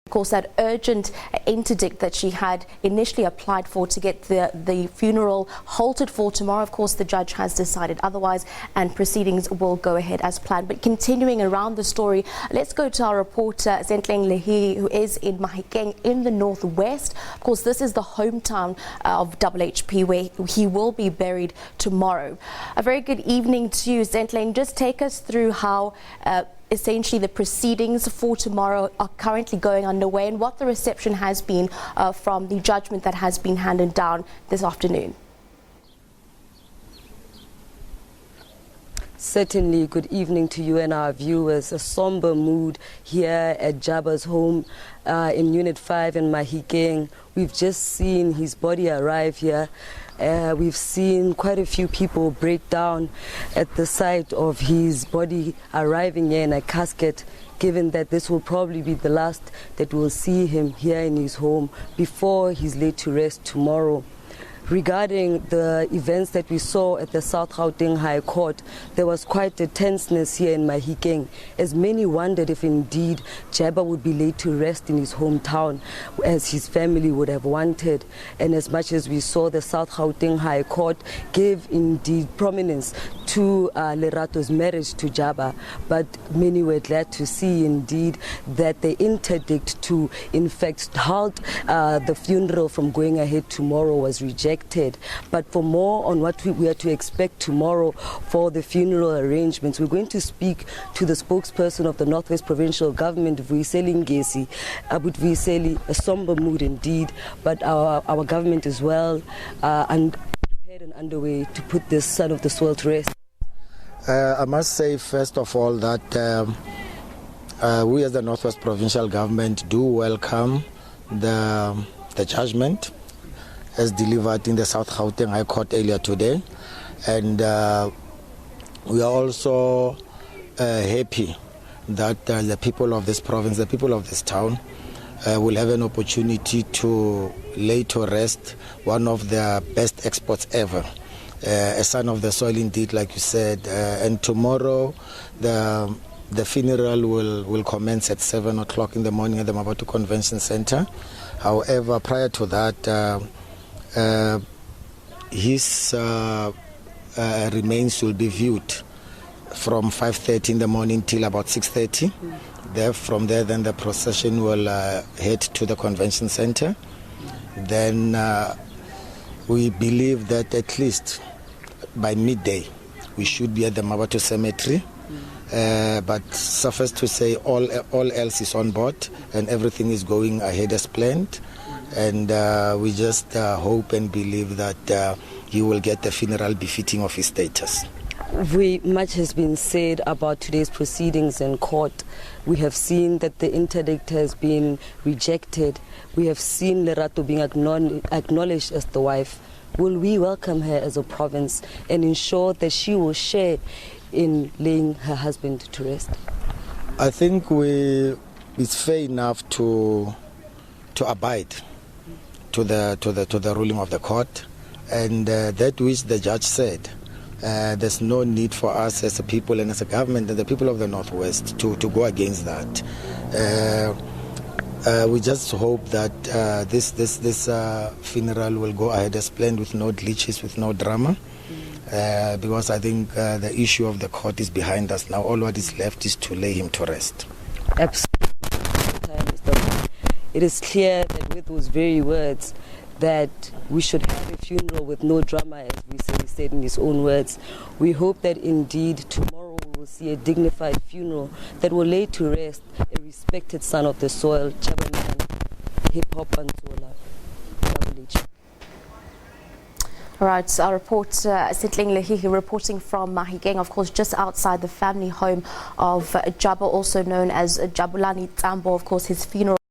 Of course, that urgent interdict that she had initially applied for to get the funeral halted for tomorrow. Of course, the judge has decided otherwise and proceedings will go ahead as planned. But continuing around the story, let's go to our reporter Sentleeng Lehihi, who is in Mahikeng in the northwest. Of course, this is the hometown of HHP, where he will be buried tomorrow. A very good evening to you, Sentleeng. Just take us through how essentially the proceedings for tomorrow are currently going underway and what the reception has been from the judgment that has been handed down this afternoon. Certainly, good evening to you and our viewers. A somber mood here at Jaba's home in Unit 5 in Mahikeng. We've just seen his body arrive here. We've seen quite a few people break down at the sight of his body arriving here in a casket, given that this will probably be the last that we'll see him here in his home before he's laid to rest tomorrow. Regarding the events that we saw at the South Gauteng High Court, there was quite a tenseness here in Mahikeng, as many wondered if indeed Jaba would be laid to rest in his hometown, as his family would have wanted. And as much as we saw the South Gauteng High Court give indeed prominence to Lerato's marriage to Jaba, but many were glad to see indeed that the interdict to in fact halt the funeral from going ahead tomorrow was rejected. But for more on what we are to expect tomorrow for the funeral arrangements, we're going to speak to the spokesperson of the Northwest Provincial Government, Sentleeng Lehihi. Vuyiseli, a somber mood indeed, but our government is well and prepared and underway to put this son of the soil to rest. I must say first of all that we as the Northwest Provincial Government do welcome the judgment as delivered in the South Gauteng High Court earlier today, and we are also happy that the people of this province, the people of this town, will have an opportunity to lay to rest one of their best exports ever, a son of the soil indeed, like you said. And tomorrow the funeral will commence at 7 o'clock in the morning at the Mabato Convention Center. However, prior to that, his remains will be viewed from 5:30 in the morning till about 6:30. From there, then the procession will head to the convention center. Then we believe that at least by midday we should be at the Mabato Cemetery. But suffice to say, all else is on board and everything is going ahead as planned. And we just hope and believe that he will get the funeral befitting of his status. Much has been said about today's proceedings in court. We have seen that the interdict has been rejected. We have seen Lerato being acknowledged as the wife. Will we welcome her as a province and ensure that she will share in laying her husband to rest? I think it's fair enough to abide to the ruling of the court, and that which the judge said. There's no need for us as a people and as a government and the people of the Northwest to go against that. We just hope that this funeral will go ahead as planned, with no glitches, with no drama, because I think the issue of the court is behind us now. All what is left is to lay him to rest. Absolutely. It is clear that with those very words that we should have a funeral with no drama, as we said in his own words. We hope that indeed tomorrow we will see a dignified funeral that will lay to rest a respected son of the soil, Jaba hip-hop and solar. All right, our reporter Sentleeng Lehihi reporting from Mahikeng, of course, just outside the family home of Jaba, also known as Jabulani Tambo. Of course, his funeral